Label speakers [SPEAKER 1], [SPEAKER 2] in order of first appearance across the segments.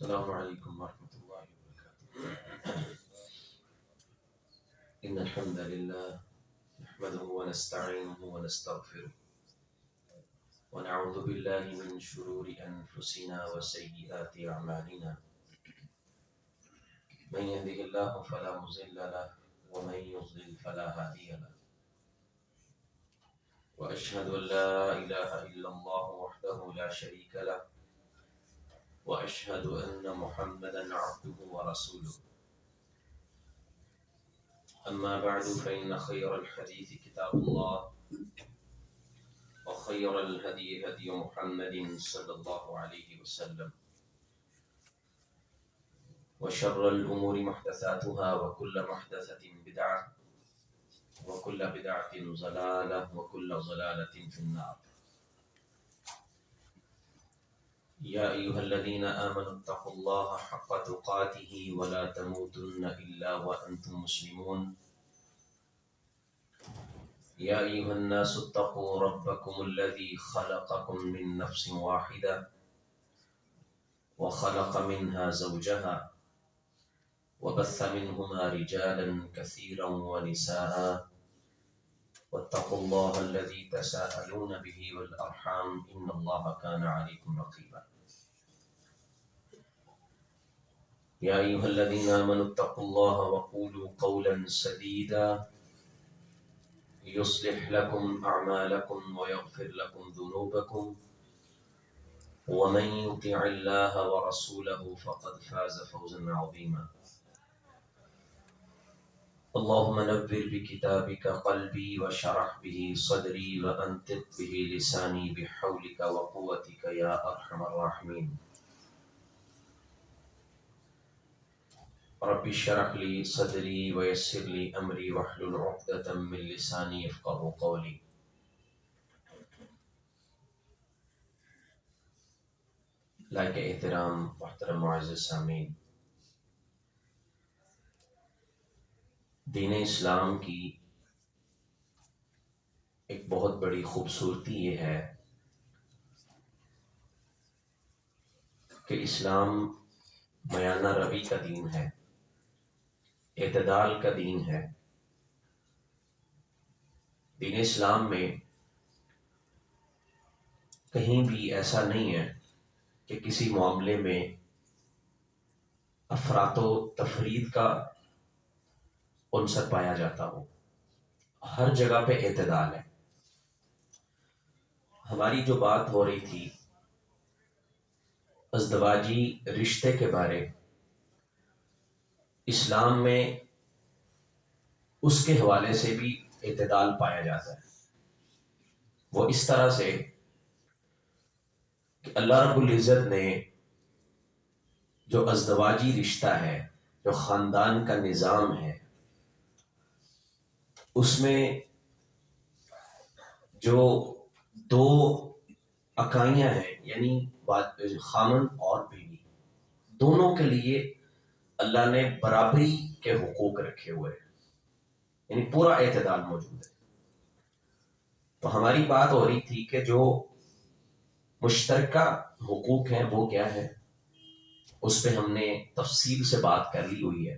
[SPEAKER 1] السلام علیکم ورحمۃ اللہ وبرکاتہ۔ ان الحمد للہ نحمده ونستعینه ونستغفره ونعوذ باللہ من شرور انفسنا وسیئات اعمالنا من يهده الله فلا مضل له ومن يضلل فلا هادي له واشهد ان لا اله الا الله وحده لا شريك له وأشهد أن محمدا عبده ورسوله أما بعد فإن خير الحديث كتاب الله وخير الهدي هدي محمد صلى الله عليه وسلم وشر الأمور محدثاتها وكل محدثة بدعة وكل بدعة ضلالة وكل ضلالة في النار يا أيها الذين آمنوا اتقوا الله حق تقاته ولا تموتن إلا وأنتم مسلمون يا أيها الناس اتقوا ربكم الذي خلقكم من نفس واحدة وخلق منها زوجها وبث منهما رجالا كثيرا ونساء واتقوا الله الذي تساءلون به والأرحام إن الله كان عليكم رقيبا يا أيها الذين آمنوا اتقوا الله وقولوا قولا سديدا يصلح لكم أعمالكم ويغفر لكم ذنوبكم ومن يطع الله ورسوله فقد فاز فوزا عظيما اللهم نبر بكتابك قلبي وشرح به صدري وأنطق به لساني بحولك وقوتك يا أرحم الراحمين رب اشرح لي صدري ويسر لي أمري واحلل عقدة من لساني يفقهوا قولي۔ لائق احترام محترم معزز سامعین، دین اسلام کی ایک بہت بڑی خوبصورتی یہ ہے کہ اسلام میانہ روی کا دین ہے، اعتدال کا دین ہے۔ دین اسلام میں کہیں بھی ایسا نہیں ہے کہ کسی معاملے میں افراط و تفرید کا عنصر پایا جاتا ہو، ہر جگہ پہ اعتدال ہے۔ ہماری جو بات ہو رہی تھی ازدواجی رشتے کے بارے، اسلام میں اس کے حوالے سے بھی اعتدال پایا جاتا ہے۔ وہ اس طرح سے کہ اللہ رب العزت نے جو ازدواجی رشتہ ہے، جو خاندان کا نظام ہے، اس میں جو دو اکائیاں ہیں، یعنی خامن اور بیوی، دونوں کے لیے اللہ نے برابری کے حقوق رکھے ہوئے ہیں، یعنی پورا اعتدال موجود ہے۔ تو ہماری بات ہو رہی تھی کہ جو مشترکہ حقوق ہیں وہ کیا ہے، اس پہ ہم نے تفصیل سے بات کر لی ہوئی ہے۔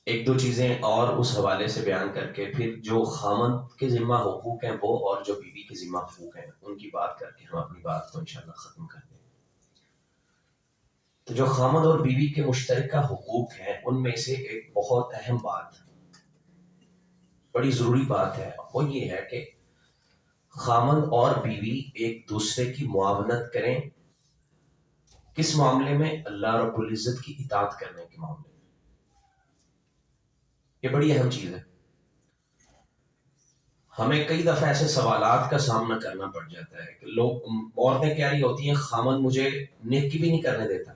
[SPEAKER 1] ایک دو چیزیں اور اس حوالے سے بیان کر کے پھر جو خامند کے ذمہ حقوق ہیں وہ اور جو بیوی کے ذمہ حقوق ہیں ان کی بات کر کے ہم اپنی بات کو انشاءاللہ ختم کر دیں۔ تو جو خامند اور بیوی کے مشترکہ حقوق ہیں ان میں سے ایک بہت اہم بات، بڑی ضروری بات ہے، وہ یہ ہے کہ خامند اور بیوی ایک دوسرے کی معاونت کریں۔ کس معاملے میں؟ اللہ رب العزت کی اطاعت کرنے کے معاملے میں۔ یہ بڑی اہم چیز ہے۔ ہمیں کئی دفعہ ایسے سوالات کا سامنا کرنا پڑ جاتا ہے کہ لوگ، عورتیں کہہ رہی ہوتی ہیں خامند مجھے نیکی بھی نہیں کرنے دیتا،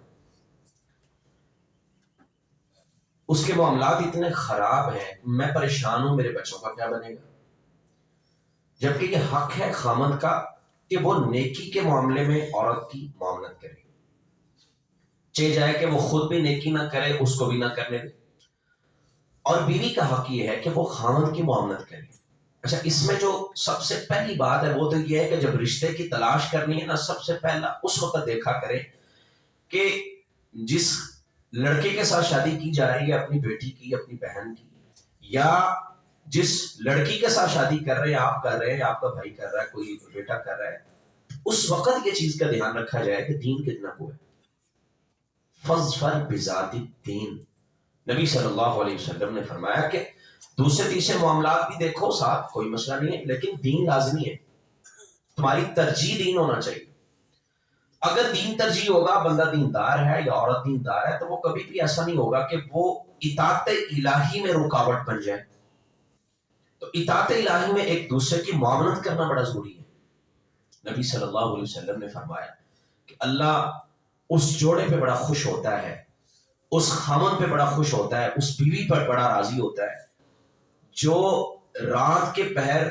[SPEAKER 1] اس کے معاملات اتنے خراب ہیں، میں پریشان ہوں، میرے بچوں کا کیا بنے گا؟ جبکہ یہ حق ہے خامند کا کہ وہ نیکی کے معاملے میں عورت کی معاونت کرے، چاہے جائے کہ وہ خود بھی نیکی نہ کرے، اس کو بھی نہ کرنے دے۔ اور بیوی کا حق یہ ہے کہ وہ خامند کی معاونت کرے۔ اچھا، اس میں جو سب سے پہلی بات ہے وہ تو یہ ہے کہ جب رشتے کی تلاش کرنی ہے نا، سب سے پہلا اس وقت دیکھا کرے کہ جس لڑکے کے ساتھ شادی کی جا رہی ہے اپنی بیٹی کی، اپنی بہن کی، یا جس لڑکی کے ساتھ شادی کر رہے ہیں، آپ کر رہے ہیں، آپ کا بھائی کر رہا ہے، کوئی بیٹا کر رہا ہے، اس وقت یہ چیز کا دھیان رکھا جائے کہ دین کتنا کو ہے. فَاظْفَرْ بِذَاتِ الدِّينِ، نبی صلی اللہ علیہ وسلم نے فرمایا کہ دوسرے تیسرے معاملات بھی دیکھو ساتھ، کوئی مسئلہ نہیں ہے، لیکن دین لازمی ہے. تمہاری ترجیح دین ہونا چاہیے. اگر دین ترجیح ہوگا، بندہ دیندار ہے یا عورت دیندار ہے، تو وہ کبھی بھی ایسا نہیں ہوگا کہ وہ اطاعت الہی میں رکاوٹ بن جائے. تو اطاعت الہی میں ایک دوسرے کی معاونت کرنا بڑا ضروری ہے. نبی صلی اللہ علیہ وسلم نے فرمایا کہ اللہ اس جوڑے پہ بڑا خوش ہوتا ہے، اس خامن پہ بڑا خوش ہوتا ہے، اس بیوی پر بڑا راضی ہوتا ہے جو رات کے پہر،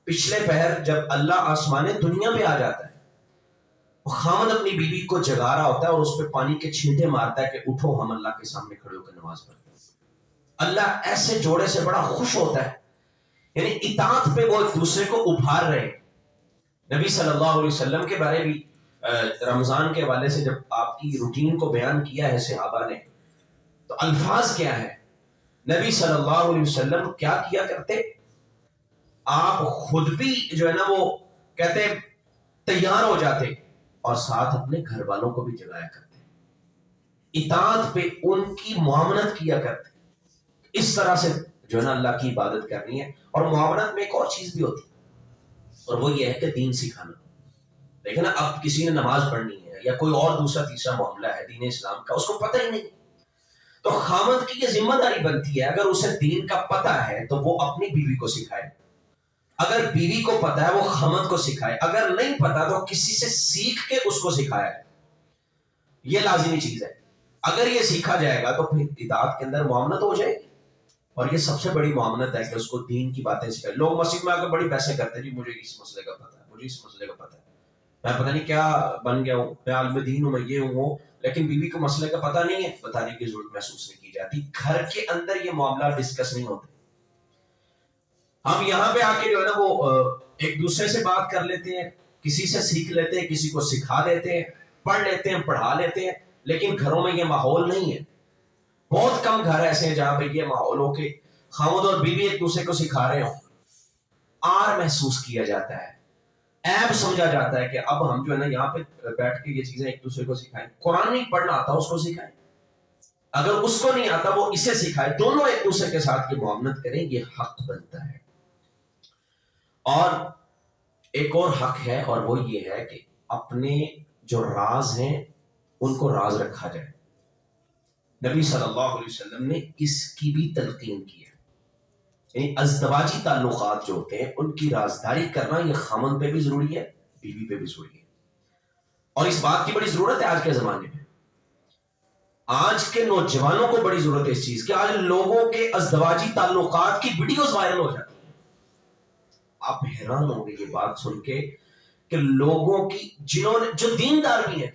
[SPEAKER 1] پچھلے پہر جب اللہ آسمان دنیا پہ آ جاتا ہے، وہ خامن اپنی بیوی کو جگا رہا ہوتا ہے اور اس پہ پانی کے چھینٹے مارتا ہے کہ اٹھو ہم اللہ کے سامنے کھڑے ہو کر نماز پڑھتے ہیں. اللہ ایسے جوڑے سے بڑا خوش ہوتا ہے. یعنی اطاعت پہ وہ ایک دوسرے کو ابھار رہے ہیں. نبی صلی اللہ علیہ وسلم کے بارے بھی رمضان کے حوالے سے جب آپ کی روٹین کو بیان کیا ہے صحابہ نے، تو الفاظ کیا ہے؟ نبی صلی اللہ علیہ وسلم کیا کیا کرتے؟ آپ خود بھی جو ہے نا وہ کہتے تیار ہو جاتے اور ساتھ اپنے گھر والوں کو بھی جگایا کرتے. اطاعت پہ ان کی معاونت کیا کرتے. اس طرح سے جو ہے نا اللہ کی عبادت کرنی ہے. اور معاونت میں ایک اور چیز بھی ہوتی ہے، اور وہ یہ ہے کہ دین سکھانا. دیکھیں نا، اب کسی نے نماز پڑھنی ہے یا کوئی اور دوسرا تیسرا معاملہ ہے دین اسلام کا، اس کو پتہ ہی نہیں، تو خاوند کی یہ ذمہ داری بنتی ہے اگر اسے دین کا پتہ ہے تو وہ اپنی بیوی کو سکھائے. اگر بیوی کو پتہ ہے وہ خاوند کو سکھائے. اگر نہیں پتہ تو کسی سے سیکھ کے اس کو سکھایا ہے. یہ لازمی چیز ہے. اگر یہ سیکھا جائے گا تو پھر اطاعت کے اندر معاونت ہو جائے گی. اور یہ سب سے بڑی معاونت ہے کہ اس کو دین کی باتیں سکھائے. لوگ مسجد میں آ کر بڑی بحثیں کرتے ہیں، جی مجھے اس مسئلے کا پتہ ہے، مجھے اس مسئلے کا پتہ ہے، میں پتہ نہیں کیا بن گیا ہوں، میں عالم دین ہوں، میں یہ ہوں، لیکن بیوی کو مسئلے کا پتہ نہیں ہے. بتانے کی ضرورت محسوس نہیں کی جاتی. گھر کے اندر یہ معاملہ ڈسکس نہیں ہوتے. ہم یہاں پہ آ کے جو ہے نا وہ ایک دوسرے سے بات کر لیتے ہیں، کسی سے سیکھ لیتے ہیں، کسی کو سکھا دیتے ہیں، پڑھ لیتے ہیں، پڑھا لیتے ہیں، لیکن گھروں میں یہ ماحول نہیں ہے. بہت کم گھر ایسے ہیں جہاں پہ یہ ماحول ہو کہ خاوند اور بیوی ایک دوسرے کو سکھا رہے ہوں. آر محسوس کیا جاتا ہے، عیب سمجھا جاتا ہے کہ اب ہم جو ہے نا یہاں پہ بیٹھ کے یہ چیزیں ایک دوسرے کو سکھائیں. قرآن نہیں پڑھنا آتا اس کو سکھائیں، اگر اس کو نہیں آتا وہ اسے سکھائے. دونوں ایک دوسرے کے ساتھ یہ معاملت کریں، یہ حق بنتا ہے. اور ایک اور حق ہے، اور وہ یہ ہے کہ اپنے جو راز ہیں ان کو راز رکھا جائے. نبی صلی اللہ علیہ وسلم نے اس کی بھی تلقین کی ہے. یعنی ازدواجی تعلقات جو ہوتے ہیں ان کی رازداری کرنا یہ خامن پہ بھی ضروری ہے، بیوی پہ بھی ضروری ہے. اور اس بات کی بڑی ضرورت ہے آج کے زمانے میں. آج کے نوجوانوں کو بڑی ضرورت ہے اس چیز کہ آج لوگوں کے ازدواجی تعلقات کی ویڈیوز وائرل ہو جاتی ہیں. آپ حیران ہوں گے یہ بات سن کے کہ لوگوں کی جنہوں نے جو دیندار بھی ہیں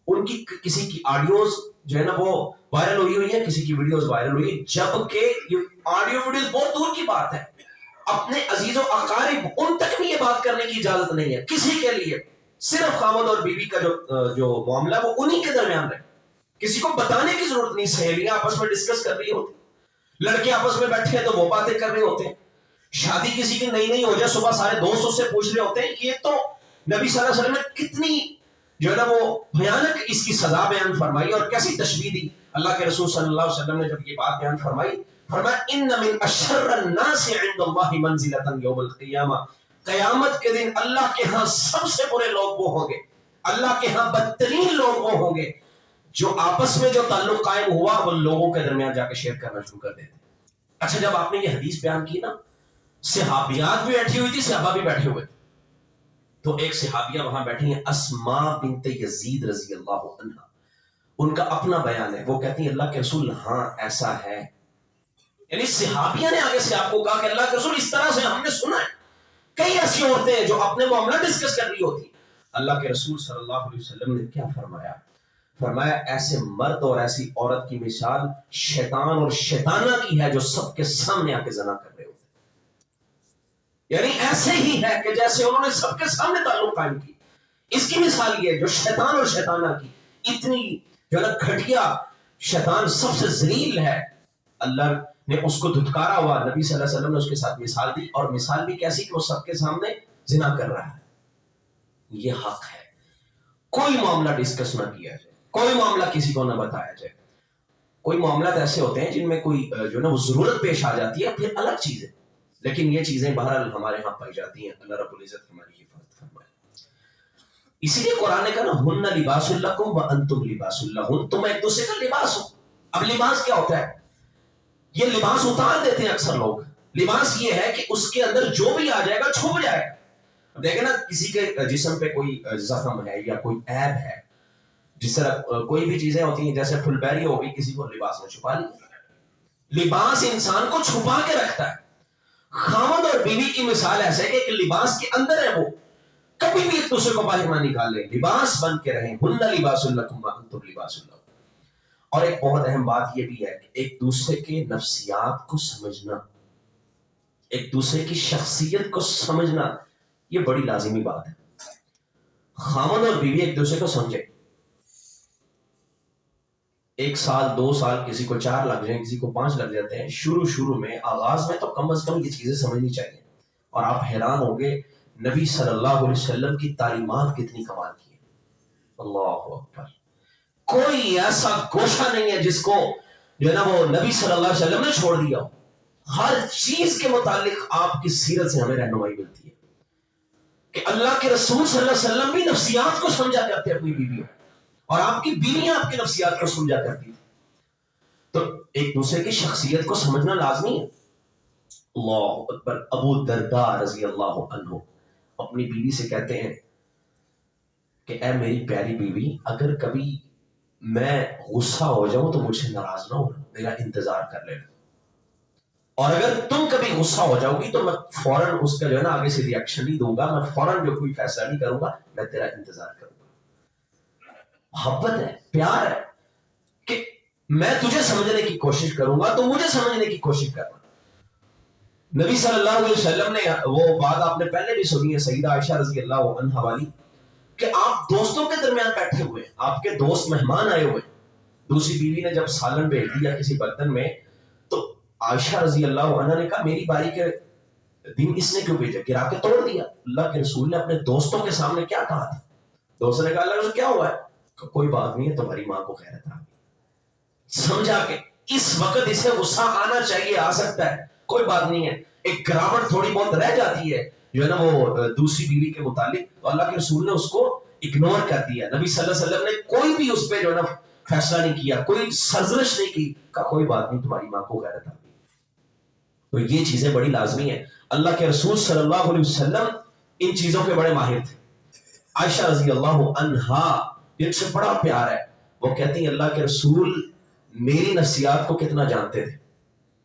[SPEAKER 1] ان کی کسی کی آڈیوز جو ہے نا وہ وائرل ہوئی ہے، کسی کی ویڈیوز وائرل ہوئی ہے، جبکہ یہ آڈیو ویڈیوز بہت دور کی بات ہے. اپنے عزیز و اقارب ان تک بھی یہ بات کرنے کی اجازت نہیں ہے کسی کے لیے. صرف خاوند اور بیوی کا جو معاملہ وہ انہی کے درمیان رہے. کسی کو بتانے کی ضرورت نہیں. سہیلیاں آپس میں ڈسکس کر رہی ہوتی، لڑکے آپس میں بیٹھے ہیں تو وہ باتیں کر رہے ہوتے ہیں. شادی کسی کی نئی ہو جائے صبح سارے دوست اس سے پوچھ رہے ہوتے ہیں. یہ تو نبی صلی اللہ علیہ وسلم نے کتنی جو ہے نا وہ بھیانک اس کی سزا بیان فرمائی اور کیسی تشبیہ دی. اللہ کے رسول صلی اللہ علیہ وسلم نے جب یہ بات بیان فرمائی، فرمایا ان من اشر الناس عند اللہ منزلۃ یوم القیامہ، قیامت کے دن اللہ کے ہاں سب سے برے لوگ وہ ہوں گے، اللہ کے ہاں بدترین لوگ وہ ہوں گے جو آپس میں جو تعلق قائم ہوا وہ لوگوں کے درمیان جا کے شیئر کرنا شروع کر دیتے. اچھا، جب آپ نے یہ حدیث بیان کی نا، صحابیات بھی بیٹھی ہوئی تھی، صحابہ بھی بیٹھے ہوئے تھے. تو ایک صحابیہ وہاں بیٹھی ہیں، اسماء بنت یزید رضی اللہ عنہ. ان کا اپنا بیان ہے. وہ کہتی ہیں اللہ کے رسول ہاں ایسا ہے. یعنی صحابیہ نے آگے سے آپ کو کہا کہ اللہ کے رسول اس طرح سے ہم نے سنا ہے. کئی ایسی عورتیں ہیں جو اپنے معاملہ ڈسکس کر رہی ہوتی. اللہ کے رسول صلی اللہ علیہ وسلم نے کیا فرمایا؟ فرمایا ایسے مرد اور ایسی عورت کی مثال شیطان اور شیطانہ کی ہے جو سب کے سامنے آ کے زنا کر رہے ہوتے. یعنی ایسے ہی ہے کہ جیسے انہوں نے سب کے سامنے تعلق قائم کی. اس کی مثال یہ ہے جو شیطان اور شیطانہ کی. اتنی جو ہے نا گھٹیا، شیطان سب سے ذلیل ہے، اللہ نے اس کو دھتکارا ہوا، نبی صلی اللہ علیہ وسلم نے اس کے ساتھ مثال دی، اور مثال بھی کیسی کہ وہ سب کے سامنے زنا کر رہا ہے۔ یہ حق ہے، کوئی معاملہ ڈسکس نہ کیا جائے، کوئی معاملہ کسی کو نہ بتایا جائے۔ کوئی معاملات ایسے ہوتے ہیں جن میں کوئی جو ہے نا وہ ضرورت پیش آ جاتی ہے، پھر الگ چیز ہے، لیکن یہ چیزیں بہرحال ہمارے ہاں پائی جاتی ہیں۔ اللہ رب العزت ہماری حفاظت فرمائے۔ اسی لیے قرآن نے کہا نا ہن لباس لکم وانتم لباس لہن، تم ایک دوسرے کا لباس ہو۔ اب لباس کیا ہوتا ہے؟ یہ لباس اتار دیتے ہیں اکثر لوگ۔ لباس یہ ہے کہ اس کے اندر جو بھی آ جائے گا چھپ جائے گا۔ دیکھیں نا کسی کے جسم پہ کوئی زخم ہے یا کوئی عیب ہے، جس طرح کوئی بھی چیزیں ہوتی ہیں، جیسے پھلبیری ہوگی، کسی کو لباس میں چھپا لیا۔ لباس انسان کو چھپا کے رکھتا ہے۔ خاوند اور بیوی کی مثال ایسے کہ ایک لباس کے اندر ہے، وہ کبھی بھی ایک دوسرے کو باہر نہ نکالے، لباس بن کے رہیں۔ ہن لباس لکم وانتم لباس لہن۔ اور ایک بہت اہم بات یہ بھی ہے کہ ایک دوسرے کے نفسیات کو سمجھنا، ایک دوسرے کی شخصیت کو سمجھنا، یہ بڑی لازمی بات ہے۔ خاوند اور بیوی ایک دوسرے کو سمجھے۔ 1 سال 2 سال کسی کو 4 لگ جائیں، کسی کو 5 لگ جاتے ہیں، شروع میں آغاز میں تو کم از کم یہ چیزیں سمجھنی چاہیے۔ اور آپ حیران ہوں گے نبی صلی اللہ علیہ وسلم کی تعلیمات کتنی کمال کی ہیں۔ اللہ اکبر۔ کوئی ایسا گوشہ نہیں ہے جس کو جو ہے نا وہ نبی صلی اللہ علیہ وسلم نے چھوڑ دیا ہو۔ ہر چیز کے متعلق آپ کی سیرت سے ہمیں رہنمائی ملتی ہے کہ اللہ کے رسول صلی اللہ علیہ وسلم بھی نفسیات کو سمجھا کرتے اپنی بیویوں، اور آپ کی بیویاں آپ کی نفسیات کو سمجھا کرتی تھی۔ تو ایک دوسرے کی شخصیت کو سمجھنا لازمی ہے۔ اللہ اکبر۔ ابو درداء رضی اللہ عنہ اپنی بیوی سے کہتے ہیں کہ اے میری پیاری بیوی، اگر کبھی میں غصہ ہو جاؤں تو مجھ سے ناراض نہ ہونا، میرا انتظار کر لینا، اور اگر تم کبھی غصہ ہو جاؤ گی تو میں فوراً اس کا جو ہے نا آگے سے ریئیکشن نہیں دوں گا، میں فوراً جو کوئی فیصلہ نہیں کروں گا، میں تیرا انتظار کروں گا۔ محبت ہے، پیار ہے کہ میں تجھے سمجھنے کی کوشش کروں گا تو مجھے سمجھنے کی کوشش کرنا۔ نبی صلی اللہ علیہ وسلم نے وہ بات آپ نے پہلے بھی سنی ہے، سیدہ عائشہ رضی اللہ عنہا والی، کہ آپ دوستوں کے درمیان بیٹھے ہوئے، آپ کے دوست مہمان آئے ہوئے، دوسری بیوی نے جب سالن بھیج دیا کسی برتن میں، تو عائشہ رضی اللہ عنہ نے کہا میری باری کے دن اس نے کیوں بھیجا، گرا کے توڑ دیا۔ اللہ کے رسول نے اپنے دوستوں کے سامنے کیا کہا تھا؟ دوست نے کہا اللہ رسول کیا ہوا ہے؟ کوئی بات نہیں ہے، تمہاری ماں کو خیرت آ گئی۔ سمجھا کہ اس وقت اسے غصہ آنا چاہیے، آ سکتا ہے، کوئی بات نہیں ہے، ایک گراوٹ تھوڑی بہت رہ جاتی ہے جو ہے نا وہ دوسری بیوی کے متعلق، تو اللہ کے رسول نے اس کو اگنور کر دیا۔ نبی صلی اللہ علیہ وسلم نے کوئی بھی اس پہ جو ہے نا فیصلہ نہیں کیا، کوئی سرزنش نہیں کی، کہا کوئی بات نہیں، تمہاری ماں کو غیرت آ گئی۔ تو یہ چیزیں بڑی لازمی ہیں۔ اللہ کے رسول صلی اللہ علیہ وسلم ان چیزوں کے بڑے ماہر تھے۔ عائشہ رضی اللہ عنہا ان سے بڑا پیار ہے، وہ کہتی ہیں اللہ کے رسول میری نفسیات کو کتنا جانتے تھے۔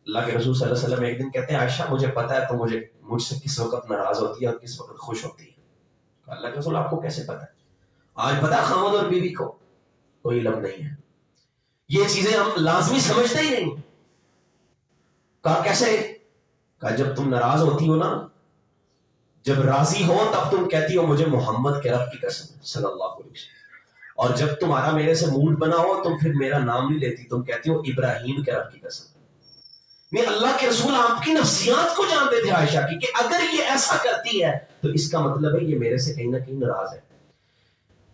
[SPEAKER 1] اللہ کے رسول صلی اللہ علیہ وسلم ایک دن کہتے ہیں عائشہ مجھے پتا ہے تو مجھ سے کس وقت ناراض ہوتی ہے اور کس وقت خوش ہوتی ہے۔ اللہ کے رسول آپ کو کیسے پتا ہے؟ آج پتا ہے خاوند اور بیوی کو کوئی علم نہیں ہے، یہ چیزیں ہم لازمی سمجھتے ہی نہیں۔ کہا کیسے؟ کہا جب تم ناراض ہوتی ہو نا، جب راضی ہو تب تم کہتی ہو مجھے محمد کے رب کی قسم صلی اللہ علیہ وسلم، اور جب تمہارا میرے سے موڈ بنا ہو تم پھر میرا نام نہیں لیتی، تم کہتی ہو ابراہیم کے رب کی قسم۔ میں اللہ کے رسول آپ کی نفسیات کو جانتے تھے عائشہ کی، کہ اگر یہ ایسا کرتی ہے تو اس کا مطلب ہے یہ میرے سے کہیں نہ کہیں ناراض ہے۔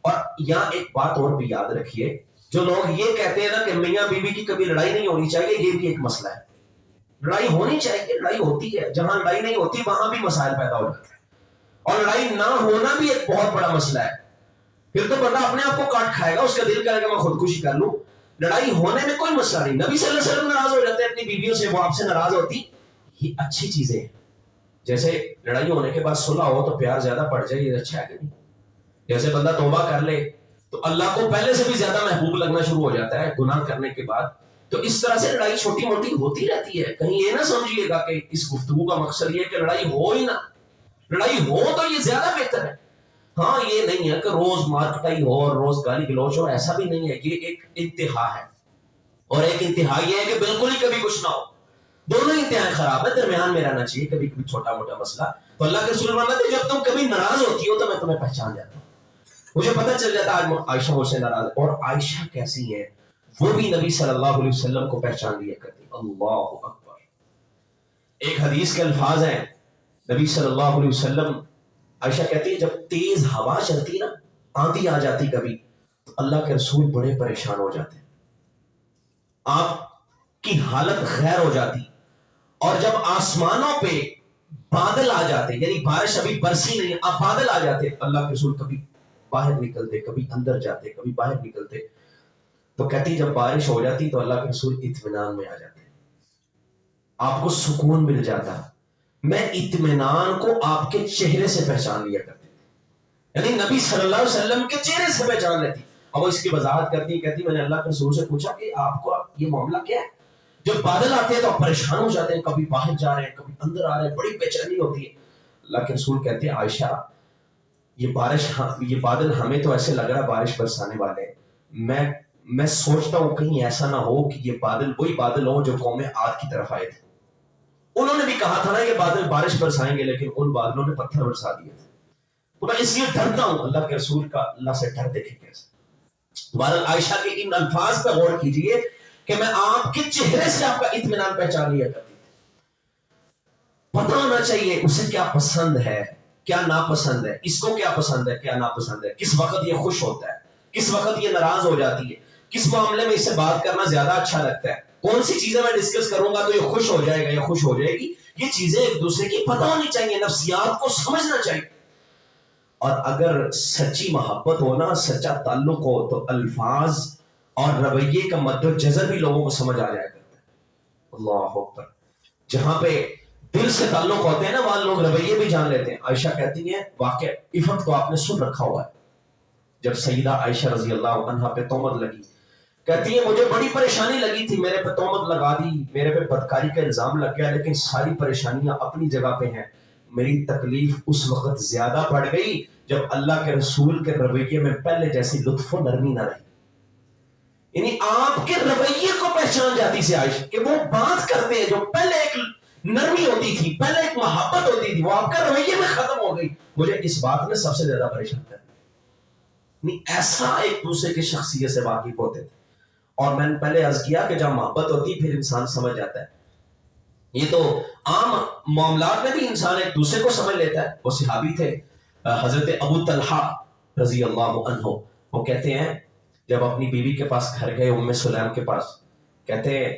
[SPEAKER 1] اور یہاں ایک بات اور بھی یاد رکھیے، جو لوگ یہ کہتے ہیں نا کہ میاں بیوی کی کبھی لڑائی نہیں ہونی چاہیے، یہ بھی ایک مسئلہ ہے۔ لڑائی ہونی چاہیے، لڑائی ہوتی ہے، جہاں لڑائی نہیں ہوتی وہاں بھی مسائل پیدا ہو جاتے ہیں، اور لڑائی نہ ہونا بھی ایک بہت بڑا مسئلہ ہے۔ پھر تو بندہ اپنے آپ کو کاٹ کھائے گا، اس کا دل کرے گا میں خودکشی کر لوں۔ لڑائی ہونے میں کوئی مسئلہ نہیں، نبی صلی اللہ علیہ وسلم ناراض ہو جاتے ہیں اپنی بیویوں سے، وہ آپ سے ناراض ہوتی، یہ اچھی چیزیں ہیں۔ جیسے لڑائی ہونے کے بعد صلح ہو تو پیار زیادہ پڑ جائے، یہ اچھا ہے کہ نہیں؟ جیسے بندہ توبہ کر لے تو اللہ کو پہلے سے بھی زیادہ محبوب لگنا شروع ہو جاتا ہے گناہ کرنے کے بعد۔ تو اس طرح سے لڑائی چھوٹی موٹی ہوتی رہتی ہے، کہیں یہ نہ سمجھیے گا کہ اس گفتگو کا مقصد یہ ہے کہ لڑائی ہو ہی نہ، لڑائی ہو تو یہ زیادہ بہتر ہے۔ ہاں یہ نہیں ہے کہ روز مار کٹائی ہو اور روز گالی گلوچ ہو، ایسا بھی نہیں ہے، یہ ایک انتہا ہے، اور ایک انتہا یہ ہے کہ بالکل ہی کبھی کچھ نہ ہو، دونوں انتہایں خراب ہے، درمیان میں رہنا چاہیے، کبھی کبھی چھوٹا موٹا مسئلہ۔ تو اللہ کے رسول فرماتے ہیں جب تم کبھی ناراض ہوتی ہو تو میں تمہیں پہچان جاتا ہوں، مجھے پتہ چل جاتا آج عائشہ مجھ سے ناراض ہے. اور عائشہ کیسی ہے وہ بھی نبی صلی اللہ علیہ وسلم کو پہچان لیا کرتی. اللہ اکبر. ایک حدیث کے الفاظ ہیں نبی صلی اللہ علیہ وسلم, عائشہ کہتی ہے جب تیز ہوا چلتی نا, آندھی آ جاتی کبھی, تو اللہ کے رسول بڑے پریشان ہو جاتے, آپ کی حالت غیر ہو جاتی. اور جب آسمانوں پہ بادل آ جاتے, یعنی بارش ابھی برسی نہیں, اب بادل آ جاتے, اللہ کے رسول کبھی باہر نکلتے, کبھی اندر جاتے, کبھی باہر نکلتے. تو کہتی جب بارش ہو جاتی تو اللہ کے رسول اطمینان میں آ جاتے, آپ کو سکون مل جاتا. میں اطمینان کو آپ کے چہرے سے پہچان لیا کرتی تھی, یعنی نبی صلی اللہ علیہ وسلم کے چہرے سے پہچان لیتی. اب وہ اس کی وضاحت کرتی, کہتی میں نے اللہ کے رسول سے پوچھا کہ آپ کو یہ معاملہ کیا ہے, جب بادل آتے ہیں تو آپ پریشان ہو جاتے ہیں, کبھی باہر جا رہے ہیں, کبھی اندر آ رہے ہیں, بڑی بے چینی ہوتی ہے. اللہ کے رسول کہتے ہیں عائشہ یہ بادل ہمیں تو ایسے لگ رہا ہے بارش برسانے والے ہیں, میں سوچتا ہوں کہیں ایسا نہ ہو کہ یہ بادل وہی بادل ہوں جو قوم عاد کی طرف آئے تھے. انہوں نے بھی کہا تھا نا یہ بادل بارش برسائیں گے, لیکن ان بادلوں نے پتھر برسا دیے تھے. تو میں اس لیے ڈرتا ہوں. اللہ کے رسول کا اللہ سے ڈر دیکھیں کیسے. بہرحال عائشہ کے ان الفاظ پہ غور کیجئے کہ میں آپ کے چہرے سے آپ کا اطمینان پہچان لیا کرتی تھی. پتہ ہونا چاہیے اسے کیا پسند ہے, کیا ناپسند ہے, اس کو کیا پسند ہے, کیا ناپسند ہے, کس وقت یہ خوش ہوتا ہے, کس وقت یہ ناراض ہو جاتی ہے, کس معاملے میں اسے بات کرنا زیادہ اچھا لگتا ہے, کون سی چیزیں میں ڈسکس کروں گا تو یہ خوش ہو جائے گا یا خوش ہو جائے گی. یہ چیزیں ایک دوسرے کی پتہ ہونی چاہیے, نفسیات کو سمجھنا چاہیے. اور اگر سچی محبت ہو نا, سچا تعلق ہو, تو الفاظ اور رویے کا مد و جزر بھی لوگوں کو سمجھ آ جایا کرتا ہے. اللہ اکبر. جہاں پہ دل سے تعلق ہوتے ہیں نا وہاں لوگ رویے بھی جان لیتے ہیں. عائشہ کہتی ہیں واقع عفت کو آپ نے سن رکھا ہوا ہے. جب سیدہ عائشہ رضی اللہ عنہا پہ تہمت لگی, کہتی ہے مجھے بڑی پریشانی لگی تھی, میرے پہ تہمت لگا دی, میرے پہ بدکاری کا الزام لگ گیا, لیکن ساری پریشانیاں اپنی جگہ پہ ہیں. میری تکلیف اس وقت زیادہ بڑھ گئی جب اللہ کے رسول کے رویے میں پہلے جیسی لطف و نرمی نہ رہی. یعنی آپ کے رویے کو پہچان جاتی سے عائشہ کہ وہ بات کرتے ہیں جو پہلے ایک نرمی ہوتی تھی, پہلے ایک محبت ہوتی تھی, وہ آپ کے رویے میں ختم ہو گئی. مجھے اس بات میں سب سے زیادہ پریشان کرتا ہے. ایسا ایک دوسرے کی شخصیت سے واقف ہوتے تھے. اور میں نے پہلے عرض کیا کہ جب محبت ہوتی ہے پھر انسان سمجھ جاتا ہے. یہ تو عام معاملات میں بھی انسان ایک دوسرے کو سمجھ لیتا ہے. وہ صحابی تھے حضرت ابو طلحہ رضی اللہ عنہ, وہ کہتے ہیں جب اپنی بیوی کے پاس گھر گئے, ام سلیم کے پاس, کہتے ہیں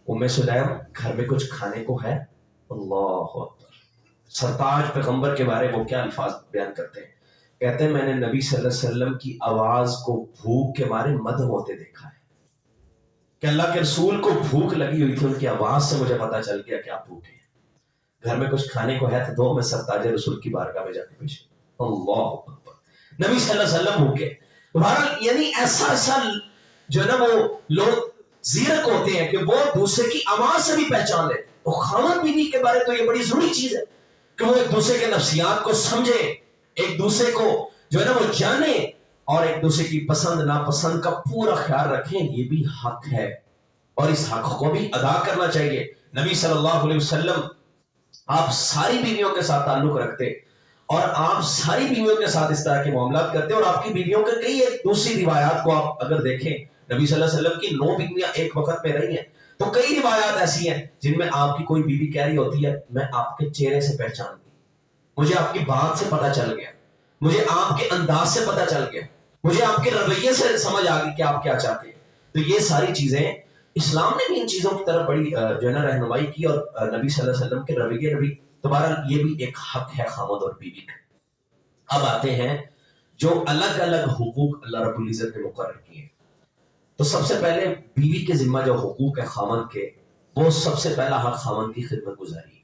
[SPEAKER 1] ام سلیم گھر میں کچھ کھانے کو ہے. اللہ اکبر. سرتاج پیغمبر کے بارے وہ کیا الفاظ بیان کرتے ہیں, کہتے ہیں میں نے نبی صلی اللہ علیہ وسلم کی آواز کو بھوک کے مارے مدھم ہوتے دیکھا ہے, کہ اللہ کے رسول کو بھوک لگی ہوئی تھی, ان کی آواز سے مجھے پتا چل گیا کہ آپ بھوکے ہیں, گھر میں کچھ کھانے کو ہے تو دو, میں سرتاج رسول کی بارگاہ میں جا کے پیش. اللہ اکبر. نبی صلی اللہ علیہ وسلم بھوکے. بہرحال یعنی ایسا جو ہے نا وہ لوگ زیرک ہوتے ہیں کہ وہ دوسرے کی آواز سے بھی پہچان لیتے. تو خاوند بیوی کے بارے تو یہ بڑی ضروری چیز ہے کہ وہ ایک دوسرے کے نفسیات کو سمجھے, ایک دوسرے کو جو ہے نا وہ جانے, اور ایک دوسرے کی پسند ناپسند کا پورا خیال رکھیں. یہ بھی حق ہے اور اس حق کو بھی ادا کرنا چاہیے. نبی صلی اللہ علیہ وسلم آپ ساری بیویوں کے ساتھ تعلق رکھتے اور آپ ساری بیویوں کے ساتھ اس طرح کے معاملات کرتے, اور آپ کی بیویوں کے کئی ایک دوسری روایات کو آپ اگر دیکھیں, نبی صلی اللہ علیہ وسلم کی 9 بیویاں ایک وقت میں رہی ہیں, تو کئی روایات ایسی ہیں جن میں آپ کی کوئی بیوی کہہ رہی ہوتی ہے میں آپ کے چہرے سے پہچان گئی, مجھے آپ کی بات سے پتا چل گیا, مجھے آپ کے انداز سے پتا چل گیا, مجھے آپ کے رویے سے سمجھ آ گئی کہ آپ کیا چاہتے ہیں. تو یہ ساری چیزیں اسلام نے بھی ان چیزوں کی طرف بڑی جو ہے نا رہنمائی کی, اور نبی صلی اللہ علیہ وسلم کے رویے نے بھی. تو بہرحال یہ بھی ایک حق ہے خاوند اور بیوی کا. اب آتے ہیں جو الگ الگ حقوق اللہ رب العزت نے مقرر کیے ہیں. تو سب سے پہلے بیوی کے ذمہ جو حقوق ہے خاوند کے, وہ سب سے پہلا حق خاوند کی خدمت گزاری.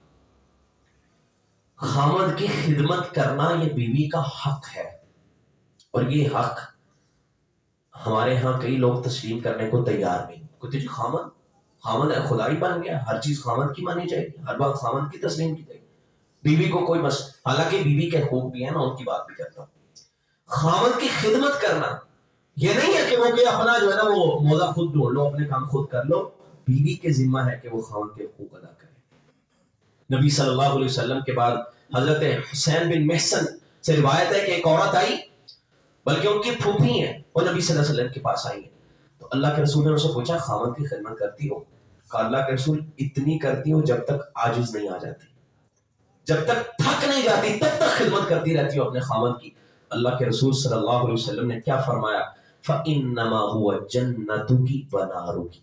[SPEAKER 1] خاوند کی خدمت کرنا یہ بیوی کا حق ہے, اور یہ حق ہمارے ہاں کئی لوگ تسلیم کرنے کو تیار نہیں. کہتے جی خاوند ہے, خدائی بن گیا, ہر چیز خاوند کی مانی چاہیے, ہر بات خاوند کی تسلیم کی جائے, بیوی کو کوئی حالانکہ بیوی کے حقوق بھی ہیں, میں ان کی بات بھی کرتا ہوں. خاوند کی خدمت کرنا یہ نہیں ہے کہ وہ کہ اپنا جو ہے نا وہ موزہ خود ڈھونڈ لو, اپنے کام خود کر لو. بیوی کے ذمہ ہے کہ وہ خاوند کے حقوق ادا کرے. نبی صلی اللہ علیہ وسلم کے بعد حضرت حسین بن محسن سے روایت ہے کہ ایک عورت آئی, بلکہ ان کی پھوپھی ہیں، وہ نبی صلی اللہ علیہ وسلم کے پاس آئی ہیں، تو اللہ کے رسول نے ان سے پوچھا خامد کی خدمت کرتی ہو؟ کہا اللہ کے رسول اتنی کرتی ہو جب تک عاجز نہیں آ جاتی، جب تک تھک نہیں جاتی تب تک خدمت کرتی رہتی ہو اپنے خامد کی۔ اللہ کے رسول صلی اللہ علیہ وسلم نے کیا فرمایا؟ فَإِنَّمَا هُوَ جَنَّتُكِ وَنَارُكِ،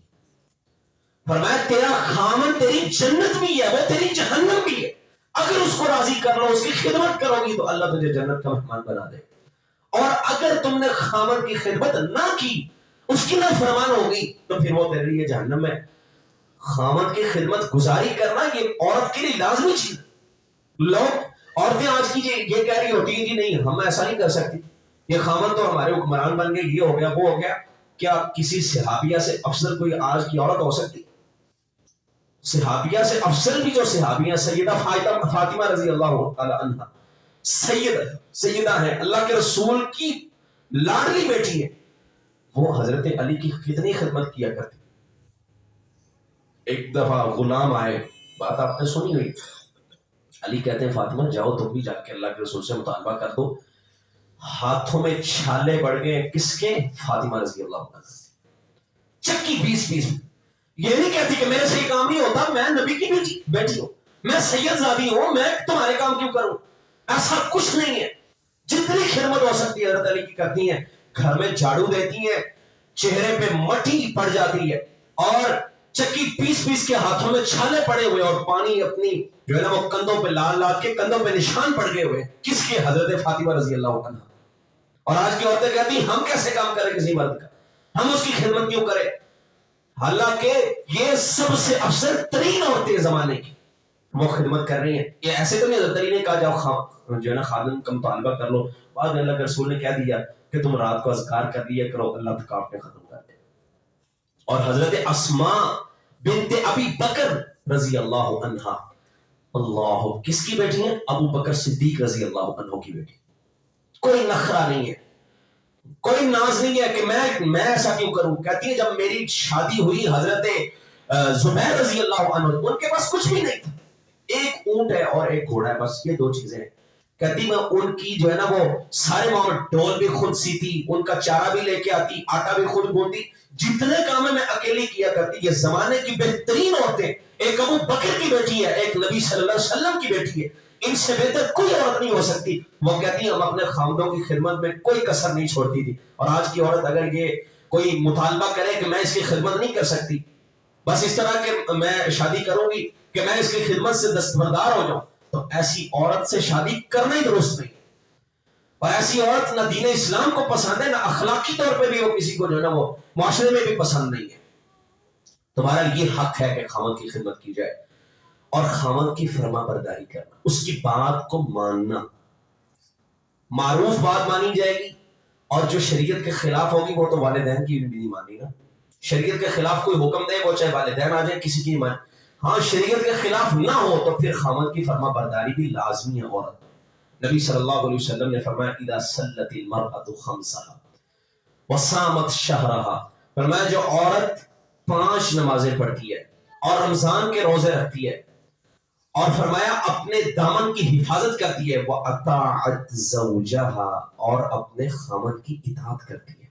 [SPEAKER 1] فرمایا تیرا خامد تیری جنت بھی ہے، وہ تیری جہنم بھی ہے، اگر اس کو راضی کر لو، اس کی خدمت کرو گی تو اللہ تجھے جنت کا مہمان بنا دے، اور اگر تم نے خامد کی خدمت نہ کی، اس کی نافرمان ہوگی، تو پھر وہ تیرے لیے جہنم ہے۔ خامد کی خدمت گزاری کرنا یہ عورت کے لیے لازمی چیز ہے۔ لوگ عورتیں آج کی یہ کہہ رہی ہوتی ہیں کہ نہیں ہم ایسا نہیں کر سکتی، یہ خامد تو ہمارے حکمران بن گئے، یہ ہو گیا وہ ہو گیا۔ کیا کسی صحابیہ سے افضل کوئی آج کی عورت ہو سکتی؟ صحابیہ سے افضل بھی جو صحابیہ سیدہ فاطمہ رضی اللہ تعالی عنہ سیدہ ہیں، اللہ کے رسول کی لاڈلی بیٹی ہے، وہ حضرت علی کی کتنی خدمت کیا کرتی۔ ایک دفعہ غلام آئے، بات آپ نے سنی ہوئی، علی کہتے ہیں فاطمہ جاؤ تم بھی جا کے اللہ کے رسول سے مطالبہ کر دو۔ ہاتھوں میں چھالے بڑھ گئے، کس کے؟ فاطمہ رضی اللہ عنہ، چکی 20 یہ نہیں کہتی کہ میرے سے یہ کام نہیں ہوتا، میں نبی کی بیٹی ہوں، میں سید زادی ہوں، میں تمہارے کام کیوں کروں؟ ایسا کچھ نہیں ہے، جتنی خدمت ہو سکتی ہے حضرت علی کی کرتی ہیں، گھر میں جھاڑو دیتی ہیں، چہرے پہ مٹی پڑ جاتی ہے، اور چکی پیس کے ہاتھوں میں چھالے پڑے ہوئے، اور پانی اپنی جو ہے نا وہ کندھوں پہ لال کے کندھوں پہ نشان پڑ گئے ہوئے، کس کے؟ حضرت فاطمہ رضی اللہ عنہ۔ اور آج کی عورتیں کہتی ہیں ہم کیسے کام کریں کسی مرد کا، ہم اس کی خدمت کیوں کریں؟ حالانکہ یہ سب سے افضل ترین عورتیں زمانے کی وہ خدمت کر رہی ہیں۔ یہ ایسے تو نہیں حضرت علی نے کہا جاؤ جو ہے نا خادم کا مطالبہ کر لو، بعد میں اللہ کے رسول نے کہہ دیا کہ تم رات کو اذکار کر لیا کرو، اللہ تھکاوٹیں ختم کر دے۔ اور حضرت اسماء بنت ابی بکر رضی اللہ عنہا، اللہ کس کی بیٹی ہیں؟ ابو بکر صدیق رضی اللہ عنہ کی بیٹی۔ کوئی نخرہ نہیں ہے، کوئی ناز نہیں ہے کہ میں ایسا کیوں کروں۔ کہتی ہے جب میری شادی ہوئی حضرت زبیر رضی اللہ عنہ، ان کے پاس کچھ بھی نہیں تھا، ایک اونٹ ہے اور ایک گھوڑا ہے، بس یہ دو چیزیں ہیں۔ کہتی میں ان کی جو ہے نا وہ سارے معاملے، ڈول بھی خود سیتی، ان کا چارہ بھی لے کے آتی، آٹا بھی خود گوندتی، جتنے کام میں اکیلی کیا کرتی۔ یہ زمانے کی بہترین عورتیں، ایک ابو بکر کی بیٹی ہے، ایک نبی صلی اللہ علیہ وسلم کی بیٹی ہے، ان سے بہتر کوئی عورت نہیں ہو سکتی۔ وہ کہتی ہیں ہم اپنے خامدوں کی خدمت میں کوئی کسر نہیں چھوڑتی تھی۔ اور آج کی عورت اگر یہ کوئی مطالبہ کرے کہ میں اس کی خدمت نہیں کر سکتی، بس اس طرح کہ میں شادی کروں گی کہ میں اس کی خدمت سے دستبردار ہو جاؤں، تو ایسی عورت سے شادی کرنا ہی درست نہیں۔ اور ایسی عورت نہ دین اسلام کو پسند ہے، نہ اخلاقی طور پہ بھی وہ کسی کو جو ہے نا وہ معاشرے میں بھی پسند نہیں ہے۔ تمہارا یہ حق ہے کہ خامد کی خدمت کی جائے، اور خامد کی فرما برداری کرنا، اس کی بات کو ماننا۔ معروف بات مانی جائے گی، اور جو شریعت کے خلاف ہوگی وہ تو والدین کی بھی نہیں مانی نا۔ شریعت کے خلاف کوئی حکم دے، وہ چاہے والدین آ جائیں، کسی کی نہیں مانی۔ ہاں شریعت کے خلاف نہ ہو تو پھر خامد کی فرما برداری بھی لازمی ہے عورت۔ نبی صلی اللہ علیہ وسلم نے فرمایا اذا صلت المرأة خمسها وصامت شهرها، فرمایا جو عورت 5 نمازیں پڑھتی ہے اور رمضان کے روزے رکھتی ہے، اور فرمایا اپنے دامن کی حفاظت کرتی ہے، وَأَطَاعَتْ زَوْجَهَا، اور اپنے خامد کی اطاعت کرتی ہے،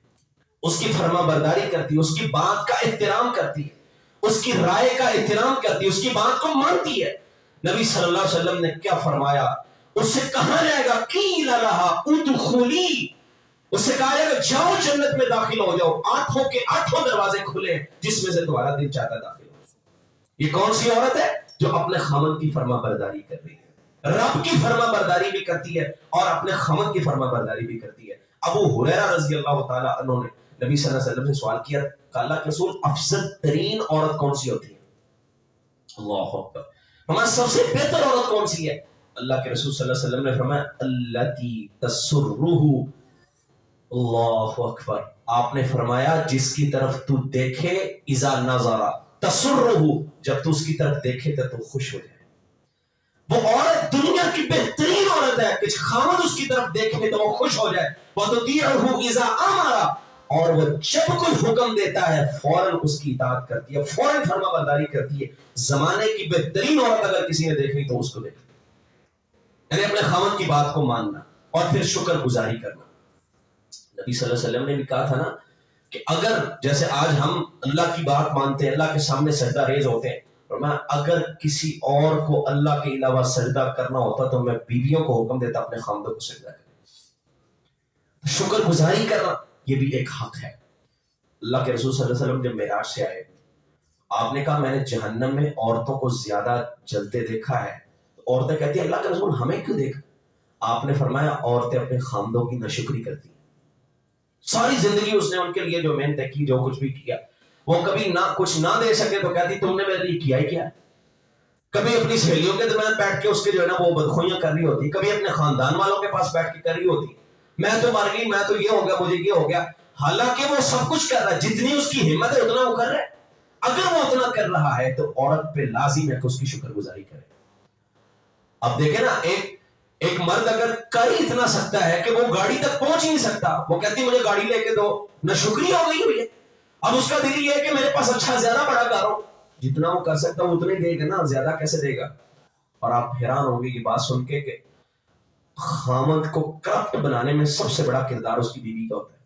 [SPEAKER 1] اس کی فرما برداری کرتی ہے، اس کی بات کا احترام کرتی ہے، اس کی رائے کا احترام کرتی ہے، اس کی بات کو مانتی ہے۔ نبی صلی اللہ علیہ وسلم نے کیا فرمایا؟ اس سے کہا جائے گا قیل لها ادخلی، اس سے کہا جائے گا جاؤ جنت میں داخل ہو جاؤ، 8 کے 8 دروازے کھلے جس میں سے تمہارا دل چاہتا ہے داخل ہو۔ یہ کون سی عورت ہے؟ جو اپنے خامد کی فرما برداری کر رہی ہے، رب کی فرما برداری بھی کرتی ہے اور اپنے خامد کی فرما برداری بھی کرتی ہے۔ ابو ہریرہ رضی اللہ تعالی عنہ نے نبی صلی اللہ علیہ وسلم سے سوال کیا کہ اللہ کے رسول افضل ترین عورت کون سی ہوتی ہے؟ اللہ اکبر، ہمارا سب سے بہتر عورت کون سی ہے؟ اللہ کے رسول صلی اللہ علیہ وسلم نے فرمایا التی تسرہ، اللہ اکبر، آپ نے فرمایا جس کی طرف تو دیکھے، اذا نظر تسرہ، جب تو اس کی طرف دیکھے تو خوش ہو جائے۔ وہ عورت دنیا کی بہترین عورت ہے کہ خامد اس کی طرف دیکھے تو وہ خوش ہو جائے۔ وَتُطِيعُهُ إِذَا أَمَرَ، اور وہ جب کوئی حکم دیتا ہے فوراً اس کی اطاعت کرتی ہے، فوراً فرما برداری کرتی ہے۔ زمانے کی بہترین عورت اگر کسی نے دیکھی تو اس کو دیکھ، یعنی اپنے خامد کی بات کو ماننا اور پھر شکر گزاری کرنا۔ نبی صلی اللہ علیہ وسلم نے بھی کہا تھا نا کہ اگر جیسے آج ہم اللہ کی بات مانتے ہیں، اللہ کے سامنے سجدہ ریز ہوتے ہیں، اور میں اگر کسی اور کو اللہ کے علاوہ سجدہ کرنا ہوتا تو میں بیویوں کو حکم دیتا اپنے خامدوں کو سجدہ کریں۔ شکر گزاری کرنا یہ بھی ایک حق ہے۔ اللہ کے رسول صلی اللہ علیہ وسلم جب معراج سے آئے، آپ نے کہا میں نے جہنم میں عورتوں کو زیادہ جلتے دیکھا ہے۔ عورتیں کہتی ہیں اللہ کے رسول ہمیں کیوں دیکھا؟ آپ نے فرمایا عورتیں اپنے خامدوں کی ناشکری کرتی ہیں۔ ساری زندگی اس نے ان کے لیے جو محنت کی، جو کچھ بھی کیا، وہ کبھی نہ کچھ نہ دے سکے تو کہتی تم نے میرے لیے کیا ہی کیا۔ کبھی اپنی سہیلیوں کے درمیان بیٹھ کے اس کے جو ہے نا وہ بدخوئیاں کر رہی ہوتی، کبھی اپنے خاندان والوں کے پاس بیٹھ کے کر رہی ہوتی، میں تو مر گئی، میں تو یہ ہو گیا، مجھے یہ ہو گیا، حالانکہ وہ سب کچھ کر رہا ہے، جتنی اس کی ہمت ہے اتنا وہ کر رہا ہے۔ اگر وہ اتنا کر رہا ہے تو عورت پہ لازم ہے کہ اس کی شکر گزاری کرے۔ اب دیکھیں نا، ایک مرد اگر کر ہی اتنا سکتا ہے کہ وہ گاڑی تک پہنچ ہی نہیں سکتا، وہ کہتی مجھے گاڑی لے کے دو، نہ شکریہ ہو گئی ہوئی ہے۔ اب اس کا دل یہ ہے کہ میرے پاس اچھا زیادہ بڑا گھر ہو، جتنا وہ کر سکتا وہ اتنے دے گا نا، زیادہ کیسے دے گا؟ اور آپ حیران ہوں گے یہ بات سن کے کہ خامد کو کرپٹ بنانے میں سب سے بڑا کردار اس کی بیوی کا ہوتا ہے۔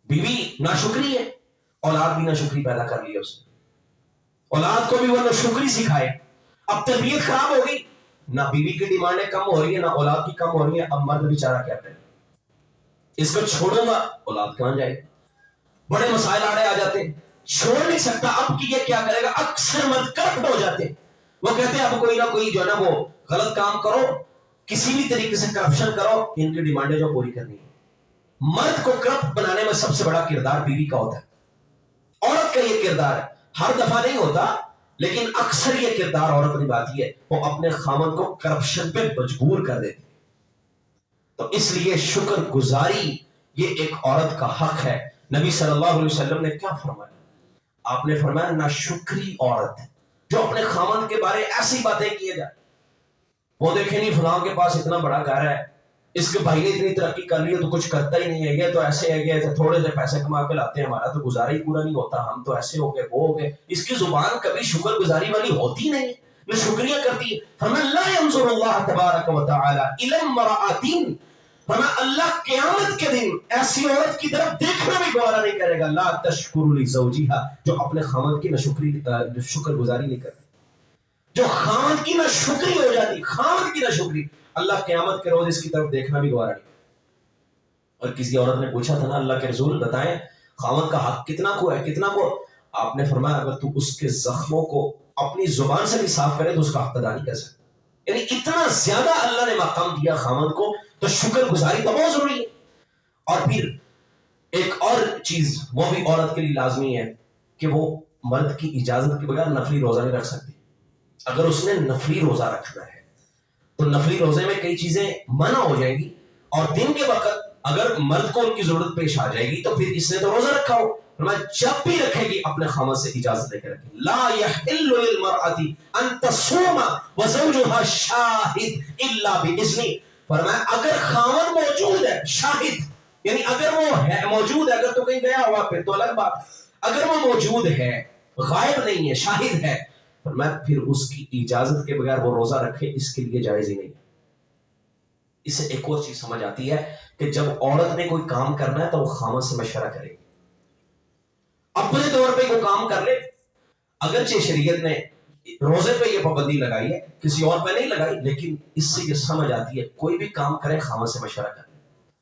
[SPEAKER 1] بیوی ناشکری ہے، اولاد بھی ناشکری پیدا کر لی ہے اس نے، اولاد کو بھی وہ ناشکری سکھائے۔ اب تربیت خراب ہو گئی، نہ بیوی کی ڈیمانڈیں کم ہو رہی ہے، نہ اولاد کی کم ہو رہی ہے، اب مرد بیچارہ کیا کرے؟ اس کو چھوڑوں گا اولاد کہاں جائے؟ بڑے مسائل آڑے آ جاتے ہیں، چھوڑ نہیں سکتا، اب کی یہ کیا کرے گا؟ اکثر مرد کرپٹ ہو جاتے ہیں، وہ کہتے ہیں اب کوئی نہ کوئی جو ہے نا وہ غلط کام کرو، کسی بھی طریقے سے کرپشن کرو، ان کی ڈیمانڈیں جو پوری کرنی ہے۔ مرد کو کرپٹ بنانے میں سب سے بڑا کردار بیوی کا ہوتا ہے، عورت کا یہ کردار ہے، ہر دفعہ نہیں ہوتا لیکن اکثر یہ کردار عورت نبھاتی ہے، وہ اپنے خامن کو کرپشن پہ مجبور کر دیتی ہے۔ تو اس لیے شکر گزاری یہ ایک عورت کا حق ہے۔ نبی صلی اللہ علیہ وسلم نے کیا فرمایا؟ آپ نے فرمایا ناشکری عورت جو اپنے خامن کے بارے ایسی باتیں کیے جائے، وہ دیکھیں نہیں فلاں کے پاس اتنا بڑا گھر ہے، اس کے بھائی نے اتنی ترقی کر لی ہے تو کچھ کرتا ہی نہیں ہے، یہ تو ایسے ہے، یہ تھوڑے سے پیسے کما کے لاتے ہیں، ہمارا تو گزارا ہی پورا نہیں ہوتا، ہم تو ایسے ہو گئے، وہ ہو گئے۔ اس کی زبان کبھی شکر گزاری والی ہوتی نہیں ہے، وہ شکریہ کرتی ہے۔ فرمایا لا ينظر اللہ تبارک و تعالی الی امرأۃ، فرمایا اللہ قیامت کے دن ایسی عورت کی طرف دیکھنا بھی گوارا نہیں کرے گا، لا تشکر لزوجہا، جو اپنے خامد کی نہ شکر گزاری نہیں کرتی، جو خامد کی نہ شکری ہو جاتی، خامد کی نہ شکری، اللہ قیامت کے روز اس کی طرف دیکھنا بھی گوارا نہیں۔ اور کسی عورت نے پوچھا تھا نا اللہ کے رسول بتائیں خامد کا حق کتنا کو ہے، کتنا کو؟ آپ نے فرمایا اگر تو اس کے زخموں کو اپنی زبان سے بھی صاف کرے تو اس کا حق ادا نہیں کر سکتا۔ یعنی اتنا زیادہ اللہ نے مقام دیا خامد کو، تو شکر گزاری تو بہت ضروری ہے۔ اور پھر ایک اور چیز وہ بھی عورت کے لیے لازمی ہے کہ وہ مرد کی اجازت کے بغیر نفلی روزہ نہیں رکھ سکتی۔ اگر اس نے نفلی روزہ رکھنا ہے تو نفلی روزے میں کئی چیزیں منع ہو جائیں گی، اور دن کے وقت اگر مرد کو ان کی ضرورت پیش آ جائے گی تو پھر اس نے تو روزہ رکھا ہو، فرمایا جب بھی رکھے گی اپنے خامد سے اجازت لے کے رکھے۔ لا يحل للمرأة ان تصوم وزوجها شاہد الا باذنہ، فرمایا اگر خامد موجود ہے، شاہد یعنی اگر وہ ہے موجود ہے، اگر تو کہیں گیا ہوا پھر تو الگ بات، اگر وہ موجود ہے، غائب نہیں ہے، شاہد ہے، فرمایا پھر اس کی اجازت کے بغیر وہ روزہ رکھے، اس کے لیے جائز ہی نہیں۔ اس سے ایک اور چیز سمجھ آتی ہے کہ جب عورت نے کوئی کام کرنا ہے تو وہ خامد سے مشورہ کرے گی، اپنے طور پہ وہ کام کر لے، اگرچہ شریعت نے روزے پہ یہ پابندی لگائی ہے، کسی اور پہ نہیں لگائی، لیکن اس سے یہ سمجھ آتی ہے کوئی بھی کام کرے خامد سے مشورہ کرے،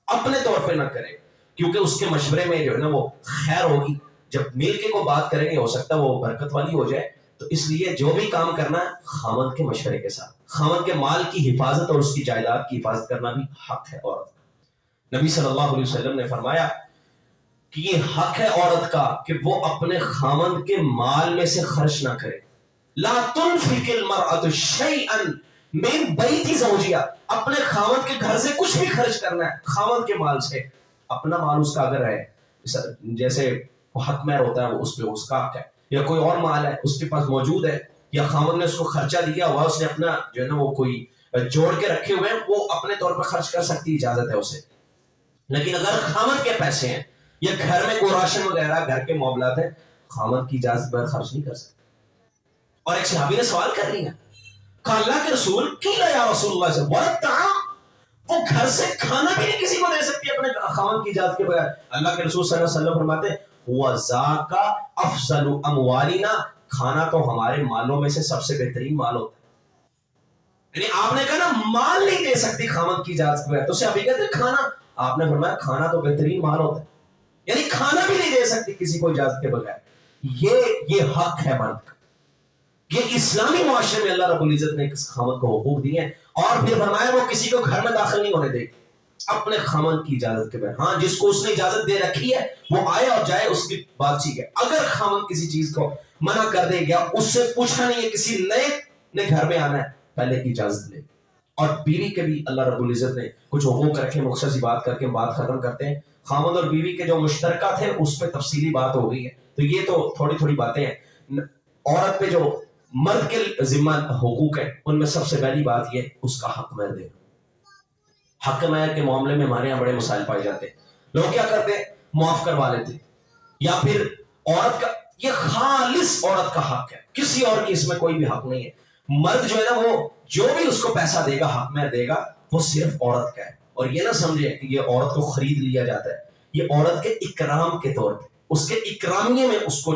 [SPEAKER 1] اپنے طور پہ نہ کرے، کیونکہ اس کے مشورے میں جو ہے نا وہ خیر ہوگی، جب مل کے کو بات کریں گے ہو سکتا ہے وہ برکت والی ہو جائے۔ تو اس لیے جو بھی کام کرنا ہے خامد کے مشورے کے ساتھ، خامد کے مال کی حفاظت اور اس کی جائیداد کی حفاظت کرنا بھی حق ہے عورت کا۔ نبی صلی اللہ علیہ وسلم نے فرمایا کہ یہ حق ہے عورت کا کہ وہ اپنے خامد کے مال میں سے خرچ نہ کرے۔ لا تنفق المرأة شیئا من بیت زوجہا، اپنے خامد کے گھر سے کچھ بھی خرچ کرنا ہے، خامد کے مال سے، اپنا مال اس کا اگر ہے جیسے حق مہر ہوتا ہے وہ اس پہ اس کا حق ہے، یا کوئی اور مال ہے اس کے پاس موجود ہے، یا خامد نے اس کو خرچہ دیا ہوا، اس نے اپنا جو ہے نا وہ کوئی جوڑ کے رکھے ہوئے ہیں، وہ اپنے طور پر خرچ کر سکتی، اجازت ہے اسے۔ لیکن اگر خامد کے پیسے ہیں یا گھر میں کوئی راشن وغیرہ گھر کے معاملات ہیں، خامد کی اجازت بغیر خرچ نہیں کر سکتے۔ اور ایک صحابی نے سوال کر لیا، کہا اللہ کے رسول قیل یا رسول اللہ صلی اللہ علیہ وسلم وہ گھر سے کھانا بھی نہیں کسی کو دے سکتی اپنے خاوند کی اجازت کے بغیر. اللہ کے رسول صلی اللہ علیہ وسلم فرماتے ہیں وَذَاكَ أَفْضَلُ أَمْوَالِنَا، کھانا تو ہمارے مالوں میں سے سب سے بہترین مال ہوتا ہے. یعنی آپ نے کہا نا مال نہیں دے سکتی خاوند کی اجازت کے بغیر، تو اسے ابھی کہتے ہیں کھانا. آپ نے فرمایا کھانا تو بہترین مال ہوتا ہے، یعنی کھانا بھی نہیں دے سکتی کسی کو اجازت کے بغیر. یہ حق ہے مرد کا. یہ اسلامی معاشرے میں اللہ رب العزت نے اس خاوند کو حقوق دیے ہیں. اور پھر فرمایا وہ کسی کو گھر میں داخل نہیں ہونے دے گی اپنے خاوند کی اجازت کے بغیر. ہاں جس کو اس نے اجازت دے رکھی ہے وہ آئے اور جائے، اس کی بات ٹھیک ہے. اگر خاوند کسی چیز کو منع کر دے گیا، اس سے پوچھا نہیں ہے، کسی نئے نے گھر میں آنا ہے پہلے اجازت لے. اور بیوی کے بھی اللہ رب العزت نے کچھ حقوق رکھے. مختصر سی بات کر کے بات ختم کرتے ہیں. خاوند اور بیوی کے جو مشترکہ تھے اس پہ تفصیلی بات ہو گئی ہے، تو یہ تو تھوڑی تھوڑی باتیں ہیں. عورت پہ جو مرد کے ذمہ حقوق ہیں ان میں سب سے پہلی بات یہ اس کا حق مہر دینا. حق مہر کے معاملے میں ہمارے یہاں بڑے مسائل پائے جاتے ہیں. لوگ کیا کرتے ہیں معاف کروا لیتے ہیں، یا پھر عورت کا، یہ خالص عورت کا حق ہے، کسی اور کی اس میں کوئی بھی حق نہیں ہے. مرد جو ہے نا وہ جو بھی اس کو پیسہ دے گا، حق مہر دے گا، وہ صرف عورت کا ہے. اور یہ نہ سمجھے کہ یہ عورت کو خرید لیا جاتا ہے، یہ عورت کے اکرام کے طور پہ، اس کے اکرامیے میں اس کو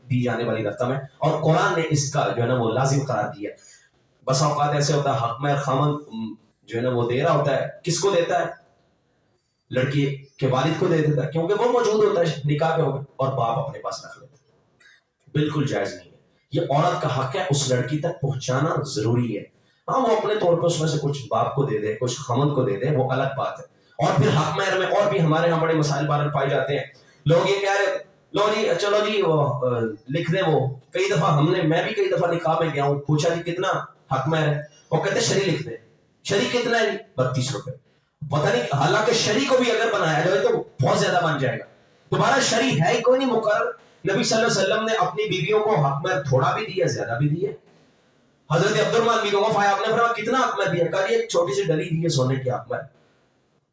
[SPEAKER 1] دی جانے والی رقم ہے. اور قرآن نے اس کا جو ہے نا وہ لازم قرار دیا. بس اوقات ایسے ہوتا ہے حق مہر خامن جو ہے نا وہ دے رہا ہوتا ہے، کس کو دیتا ہے؟ لڑکی کے والد کو دے دیتا ہے، کیونکہ وہ موجود ہوتا ہے نکاح کے وقت، اور باپ اپنے پاس رکھ لیتا ہے. بالکل جائز نہیں ہے. یہ عورت کا حق ہے، اس لڑکی تک پہنچانا ضروری ہے. ہاں وہ اپنے طور پر اس میں سے کچھ باپ کو دے دے، کچھ خامن کو دے دے، وہ الگ بات ہے. اور پھر حق مہر میں اور بھی ہمارے یہاں بڑے مسائل بارن پائے جاتے ہیں. لوگ یہ کہہ رہے لو جی چلو جی وہ لکھ دیں. وہ کئی دفعہ میں بھی کئی دفعہ نکاح میں گیا ہوں، پوچھا جی کتنا حق مہر ہے، وہ کہتے شری لکھ دیں. شری کتنا ہے؟ 32 روپے. پتہ نہیں، حالانکہ شری کو بھی اگر بنایا جائے تو بہت زیادہ بن جائے گا. دوبارہ شری ہے ہی کوئی نہیں مقرر. نبی صلی اللہ علیہ وسلم نے اپنی بیویوں کو حق مہر تھوڑا بھی دیا، زیادہ بھی دیا. حضرت عبد الرحمن بن عوف آیا، آپ نے فرمایا کتنا حق مہر دیا؟ کہا ایک چھوٹی سی ڈلی دی ہے سونے کی حق مہر.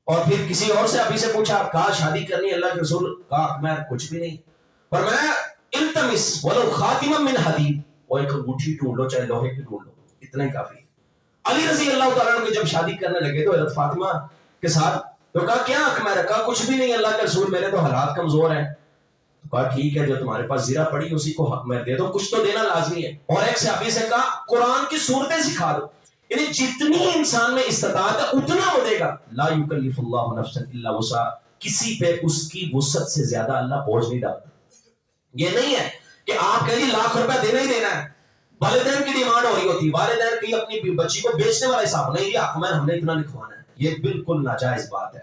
[SPEAKER 1] اور پھر کسی اور سے ابھی سے پوچھا، کہا شادی کرنی اللہ کے رسول، کہا حق مہر کچھ بھی نہیں. فرمایا التمس ولو خاتما من حدید، وہ ایک انگوٹھی ڈھونڈ لو چاہے لوہے کی ڈھونڈ لو، اتنا ہی کافی. علی رضی اللہ تعالیٰ عنہ جب شادی کرنے لگے تو حضرت فاطمہ کے ساتھ، تو کہا کیا حق مہر ہے؟ کہا کچھ بھی نہیں اللہ کے رسول، میرے تو حالات کمزور ہیں. کہا ٹھیک ہے جو تمہارے پاس زیرہ پڑی اسی کو حق مہر دے دو، کچھ تو دینا لازمی ہے. اور ایک صحابی سے کہا قرآن کی صورتیں سکھا دو، یعنی جتنی انسان میں استطاعت ہے اتنا وہ دے گا. لا یکلف اللہ نفسا الا وسعها، کسی پہ اس کی وسعت سے زیادہ اللہ بوجھ نہیں ڈالتا. یہ نہیں ہے کہ آپ کہیں لاکھ روپے دینا ہی دینا ہے. والدین کی ڈیمانڈ ہو رہی ہوتی، والدین کی اپنی بچی کو بیچنے والا حساب نہیں، یہ حق مہر ہم نے اتنا لکھوانا ہے. یہ بالکل ناجائز بات ہے،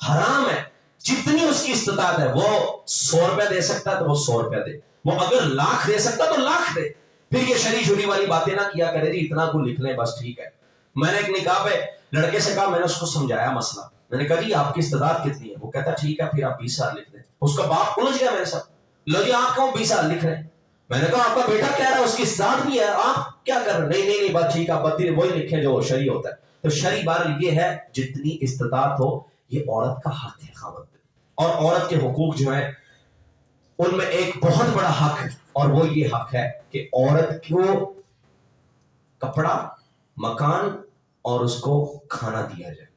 [SPEAKER 1] حرام ہے. جتنی اس کی استطاعت ہے، وہ 100 روپے دے سکتا ہے تو وہ 100 روپے دے، وہ اگر لاکھ دے سکتا تو لاکھ دے. پھر یہ شری شری والی باتیں نہ کیا کرے جی اتنا کو لکھ لیں بس ٹھیک ہے. میں نے ایک نکاح پہ لڑکے سے کہا، میں نے اس کو سمجھایا مسئلہ، میں نے کہا جی آپ کی استطاعت کتنی ہے؟ وہ کہتا ٹھیک ہے پھر آپ 20 سال لکھ دیں. اس کا باپ الجھ گیا میرے ساتھ، لو جی آپ کیوں 20 سال لکھ رہے ہیں؟ میں نے کہا آپ کا بیٹا کہہ رہا ہے اس کی استطاعت بھی ہے، آپ کیا کر رہے ہیں؟ نہیں بات ٹھیک ہے، آپ بتی وہی لکھیں جو شرعی ہوتا ہے. تو شرعی بہرحال یہ ہے جتنی استطاعت ہو، یہ عورت کا حق ہے خاوند پہ. اور عورت کے حقوق جو ہیں ان میں ایک بہت بڑا حق ہے، اور وہ یہ حق ہے کہ عورت کو کپڑا، مکان اور اس کو کھانا دیا جائے.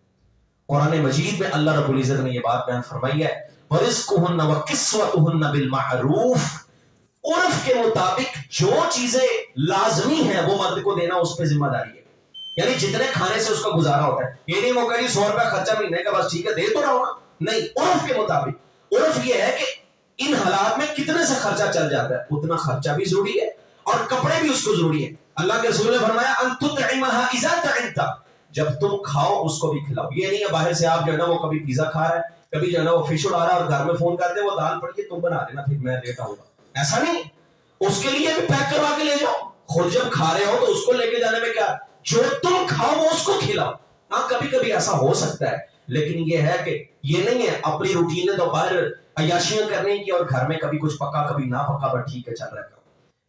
[SPEAKER 1] قرآن مجید میں اللہ رب العزت نے یہ بات بیان فرمائی ہے، وَرِزْقُهُنَّ وَكِسْوَتُهُنَّ بِالْمَعْرُوفِ، عرف کے مطابق جو چیزیں لازمی ہیں وہ مرد کو دینا اس پہ ذمہ داری ہے. یعنی جتنے کھانے سے اس کا گزارا ہوتا ہے، یہ نہیں وہ کہیں 100 روپے خرچہ مہینے کا بس ٹھیک ہے دے تو رہا ہوں، نہیں. عرف کے مطابق، عرف یہ ہے کہ ان حالات میں کتنے سے خرچہ چل جاتا ہے اتنا خرچہ بھی ضروری ہے، اور کپڑے بھی اس کو ضروری ہے. اللہ کے رسول نے فرمایا ان تطعمها اذا طعمت، جب تم کھاؤ اس کو بھی کھلاؤ. یہ نہیں ہے باہر سے آپ جو ہے نا وہ کبھی پیزا کھا رہا ہے، کبھی جو ہے نا وہ فش اڑا رہا ہے اور گھر میں فون کرتے وہ دال پڑی ہے تم بنا دینا پھر میں لیٹ آؤں گا. ایسا نہیں، اس کے لیے بھی پیک کروا کے لے جاؤ. خود جب کھا رہے ہو تو اس کو لے کے جانے میں کیا، جو تم کھاؤ وہ اس کو کھلاؤ. ہاں کبھی کبھی ایسا ہو سکتا ہے، لیکن یہ ہے کہ یہ نہیں ہے اپنی روٹین ہے تو باہر عیاشیاں کرنے کی اور گھر میں کبھی کچھ پکا کبھی نہ پکا پر ٹھیک ہے چل رہا ہے.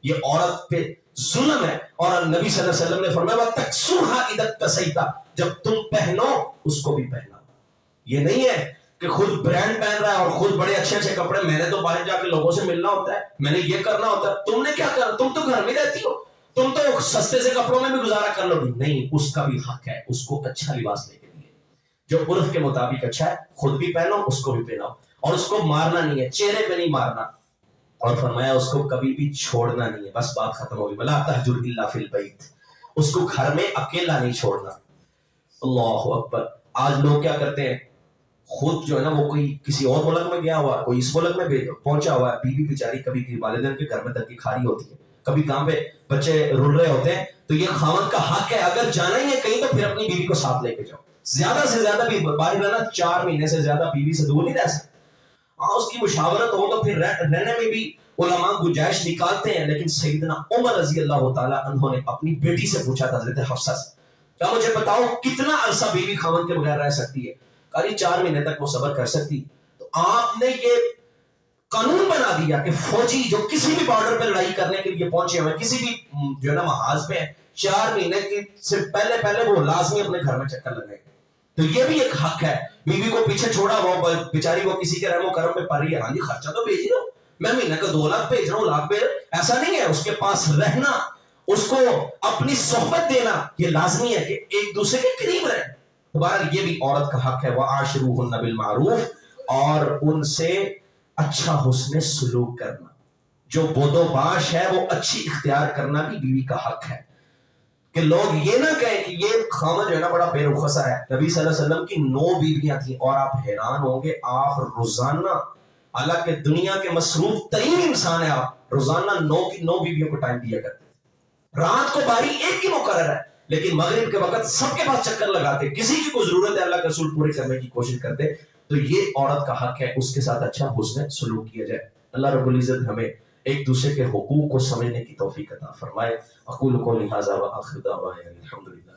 [SPEAKER 1] یہ عورت پہ ظلم ہے. اور نبی صلی اللہ علیہ وسلم نے فرمایا وَتَكْسُوهَا إِذَا اكْتَسَيْتَ، جب تم پہنو اس کو بھی پہناؤ. یہ نہیں ہے کہ خود برانڈ پہن رہا ہے اور خود بڑے اچھے اچھے کپڑے، میں نے تو باہر جا کے لوگوں سے ملنا ہوتا ہے، میں نے یہ کرنا ہوتا ہے. تم نے کیا کرنا؟ تم تو گھر میں رہتی ہو، تم تو سستے سے کپڑوں میں بھی گزارا کر لو. نہیں، اس کا بھی حق ہے، اس کو اچھا لباس لے کے دیے. جو عرف کے مطابق اچھا ہے خود بھی پہنو اس کو بھی پہناؤ، اور اس کو مارنا نہیں ہے، چہرے پہ نہیں مارنا، اور فرمایا اس کو کبھی بھی چھوڑنا نہیں ہے، بس بات ختم ہوگی، ولا تہجر الا فی البیت، اس کو گھر میں اکیلا نہیں چھوڑنا۔ اللہ اکبر۔ آج لوگ کیا کرتے ہیں، خود جو ہے نا وہ کوئی کسی اور ملک میں گیا ہوا، کوئی اس ملک میں پہنچا ہوا ہے، بیوی بیچاری کبھی والدین کے گھر میں دھکے کھا رہی ہوتی ہے، کبھی کام پہ بچے رل رہے ہوتے ہیں، تو یہ خاوند کا حق ہے اگر جانا ہی ہے کہیں تو پھر اپنی بیوی کو ساتھ لے کے جاؤ، زیادہ سے زیادہ بھی باہر رہنا، 4 مہینے سے زیادہ بیوی سے دور نہیں رہ سکتے، ہاں اس کی مشاورت ہو تو پھر رہنے میں بھی علماء گنجائش نکالتے ہیں، لیکن سیدنا عمر رضی اللہ تعالی عنہ نے اپنی بیٹی سے پوچھا تھا حضرت حفصہ سے، کیا مجھے بتاؤ کتنا عرصہ بیوی خاوند کے بغیر رہ سکتی ہے؟ کہا 4 مہینے تک وہ صبر کر سکتی۔ تو آپ نے یہ قانون بنا دیا کہ فوجی جو کسی بھی بارڈر پہ لڑائی کرنے کے لیے پہنچے ہوئے کسی بھی جو ہے نا محاذ پہ 4 مہینے سے پہلے وہ لازمی اپنے گھر میں چکر لگائے، تو یہ بھی ایک حق ہے۔ بیوی کو پیچھے چھوڑا، وہ بیچاری وہ کسی کے رحم و کرم میں پڑ رہی ہے، ہاں جی خرچہ تو بھیج دو، میں مہینے کا 2 لاکھ بھیج رہا ہوں، لاکھ بھیج، ایسا نہیں ہے، اس کے پاس رہنا، اس کو اپنی صحبت دینا، یہ لازمی ہے کہ ایک دوسرے کے قریب رہیں۔ بہرحال یہ بھی عورت کا حق ہے، وَعَاشِرُوهُنَّ بِالْمَعْرُوفِ، اور ان سے اچھا حسن سلوک کرنا، جو بود و باش ہے وہ اچھی اختیار کرنا بھی بیوی کا حق ہے، کہ لوگ یہ نہ کہیں کہ یہ خامد جو ہے نا بڑا بے رخصہ ہے۔ نبی صلی اللہ علیہ وسلم کی 9 بیویاں تھیں، اور آپ حیران ہوں گے، آپ روزانہ، حالانکہ دنیا کے مصروف ترین انسان ہے، آپ روزانہ 9 کی 9 بیویوں کو ٹائم دیا کرتے، رات کو باری ایک کی مقرر ہے، لیکن مغرب کے وقت سب کے پاس چکر لگاتے، کسی کی کوئی ضرورت ہے اللہ کا رسول پورے کرنے کی کوشش کرتے۔ تو یہ عورت کا حق ہے، اس کے ساتھ اچھا حسن سلوک کیا جائے۔ اللہ رب العزت ہمیں ایک دوسرے کے حقوق کو سمجھنے کی توفیق عطا فرمائے۔ اقول قولی ھذا وآخر دعوانا الحمدللہ۔